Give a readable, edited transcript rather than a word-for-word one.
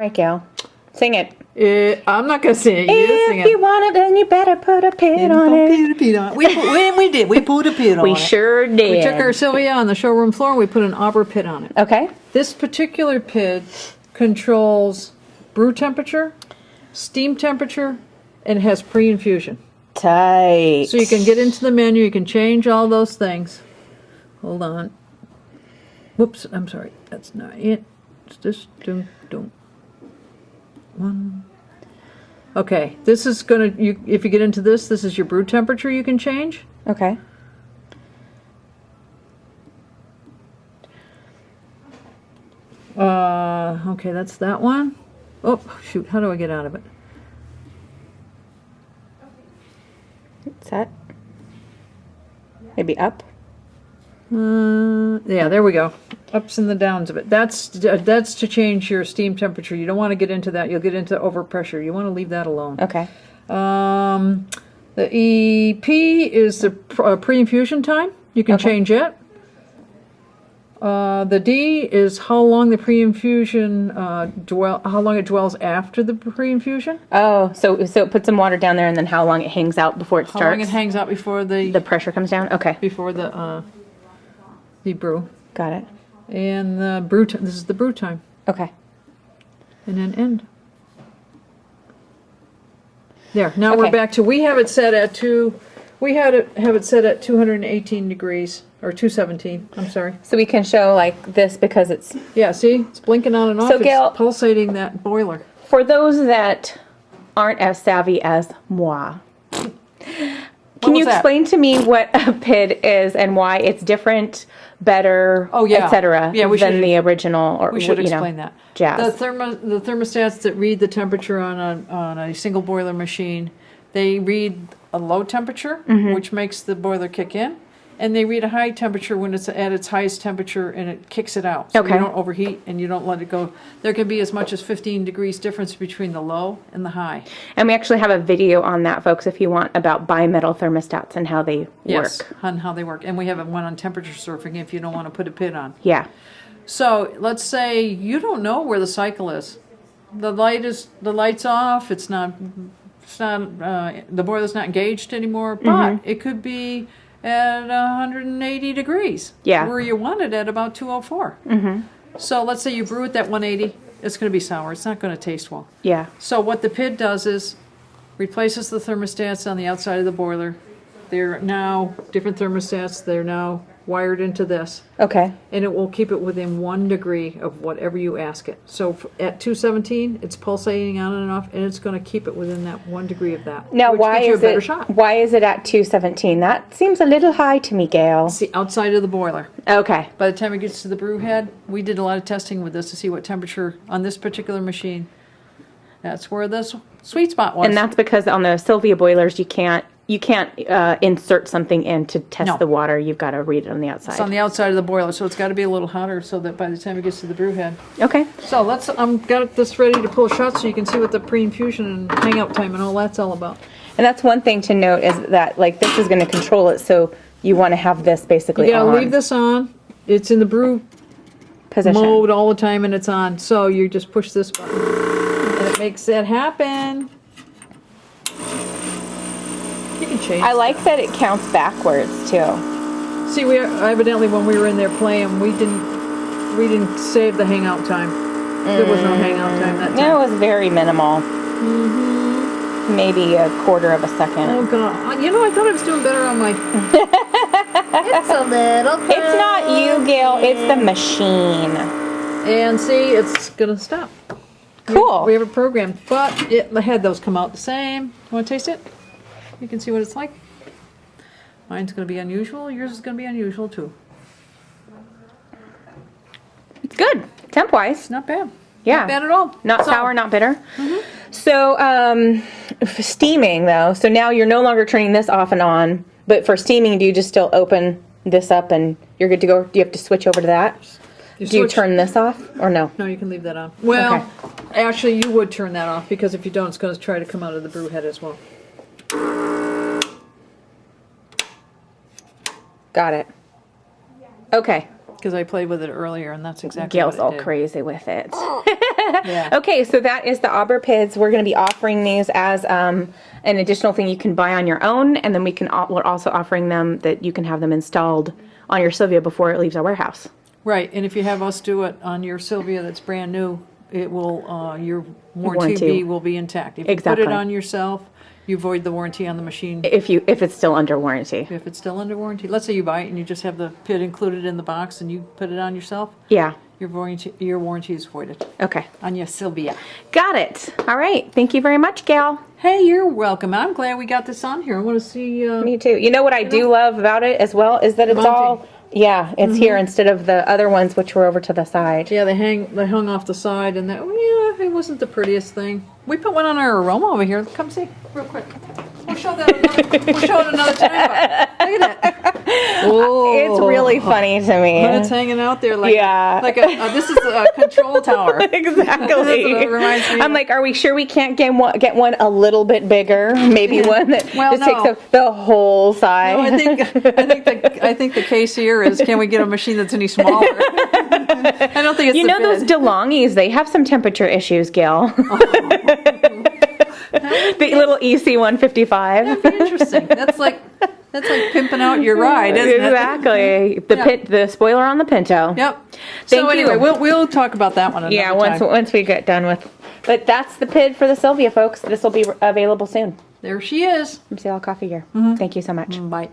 Right, Gail. Sing it. I'm not going to sing it. You sing If it. you want it, then you better put a PID on it. PID on it. We did. We put a PID on We it. sure did. We took our Silvia on the showroom floor and we put an Auber PID on it. Okay. This particular PID controls brew temperature, steam temperature, and has pre-infusion. Tight. So you can get into the menu, you can change all those things. Hold on. Whoops, I'm sorry. That's not it. It's this. One. Okay, this is gonna. If you get into this, this is your brew temperature. You can change. Okay. Okay, that's that one. Oh shoot! How do I get out of it? Set. Maybe up. Yeah, there we go. Ups and the downs of it. That's to change your steam temperature. You don't want to get into that. You'll get into overpressure. You want to leave that alone. Okay. The EP is the pre-infusion time. You can change it. The D is how long the pre-infusion how long it dwells after the pre-infusion. Oh, so it puts some water down there, and then how long it hangs out before it starts. How long it hangs out before the pressure comes down. Okay. Before the brew. Got it. And the brew. This is the brew time. Okay. And then end. There. Now Okay. we're back to. We have it set at 218 degrees or 217. I'm sorry. So we can show like this because it's Yeah. See, it's blinking on and off. So, Gail- it's pulsating that boiler. for those that aren't as savvy as moi. Can you was that? explain to me what a PID is and why it's different, better, Oh, yeah. etc. Yeah, we than should- the original or We should you know, explain that. jazz? The thermostats that read the temperature on a single boiler machine, they read a low temperature, Mm-hmm. which makes the boiler kick in, and they read a high temperature when it's at its highest temperature, and it kicks it out. So Okay. you don't overheat and you don't let it go. There can be as much as 15 degrees difference between the low and the high. And we actually have a video on that, folks, if you want, about bimetal thermostats and how they Yes, work. on how they work. And we have one on temperature surfing if you don't want to put a PID on. Yeah. So let's say you don't know where the cycle is. The light's off. The boiler's not engaged anymore. But it could be at 180 degrees. Yeah. Where you want it at about 204. So let's say you brew it at 180. It's going to be sour. It's not going to taste well. Yeah. So what the PID does is replaces the thermostats on the outside of the boiler. They're now different thermostats. They're now wired into this. Okay. And it will keep it within 1 degree of whatever you ask it. So at 217, it's pulsating on and off, and it's going to keep it within that 1 degree of that. Now, which why gives you is a better it shot. why is it at 217? That seems a little high to me, Gail. It's the outside of the boiler. Okay. By the time it gets to the brew head, we did a lot of testing with this to see what temperature on this particular machine. That's where the sweet spot was. And that's because on the Silvia boilers you can't insert something in to test No. the water. You've got to read it on the It's on outside. the outside of the boiler, so it's got to be a little hotter so that by the time it gets to the brew head. Okay. So I'm got this ready to pull a shot so you can see what the pre-infusion and hangout time and all that's all about. And that's one thing to note is that like this is going to control it, so you want to have this basically You gotta on leave this on. It's in the brew position. mode all the time and it's on. So you just push this button and it makes that happen. You can change. I like that it counts backwards too. See, we evidently when we were in there playing, we didn't save the hangout time. There was no hangout time that time. No, it was very minimal. Maybe a quarter of a second. Oh god! You know, I thought I was doing better on my. It's a little. It's not you, Gail. It's the machine. And see, it's gonna stop. Cool. We have a program, but I had those come out the same. Want to taste it? You can see what it's like. Mine's gonna be unusual. Yours is gonna be unusual too. It's good. Temp-wise. It's not bad. Yeah. Not bad at all. Not So- sour, not bitter. So, for steaming though, so now you're no longer turning this off and on, but for steaming, do you just still open this up and you're good to go? Do you have to switch over to that? Do you switch- turn this off or no? No, you can leave that on. Well, actually, you would turn that off because if you don't, it's going to try to come out of the brew head as well. Got it. Okay. because I played with it earlier, and that's exactly Gail's what all it did. crazy with it. Yeah. Okay, so that is the Auber PIDs. We're going to be offering these as an additional thing you can buy on your own, and then we're also offering them that you can have them installed on your Silvia before it leaves our warehouse. Right, and if you have us do it on your Silvia that's brand new, it will, your Warranty. will be intact. If you Exactly. put it on yourself, you void the warranty on the machine. If it's still under warranty. If it's still under warranty, let's say you buy it and you just have the PID included in the box and you put it on yourself, Yeah. your warranty is voided Okay. on your Silvia. Got it. All right. Thank you very much, Gail. Hey, you're welcome. I'm glad we got this on here. I want to see. Me too. You know what I do love about it as well is that it's Mounting. all, yeah, it's here instead of the other ones which were over to the side. Yeah, they hung off the side, and that it wasn't the prettiest thing. We put one on our aroma over here. Come see, real quick. We'll show it another time. Look at that. Oh, It's really funny to me. It's hanging out there like Yeah. this is a control tower. Exactly. That's what it reminds me I'm of. like, are we sure we can't get one a little bit bigger? Maybe one that Well, just takes no. up the whole side. No, I think the case here is, can we get a machine that's any smaller? I don't think it's You the know those bid. DeLonghi's, they have some temperature issues, Gail. The little EC 155. That'd be interesting. That's like pimping out your ride, isn't it? Exactly. The spoiler on the Pinto. Yep. Thank So anyway, you. we'll talk about that one another Yeah, time. once we get done with. But that's the PID for the Silvia, folks. This will be available soon. There she is. From Sale Coffee here. Thank you so much. Bye.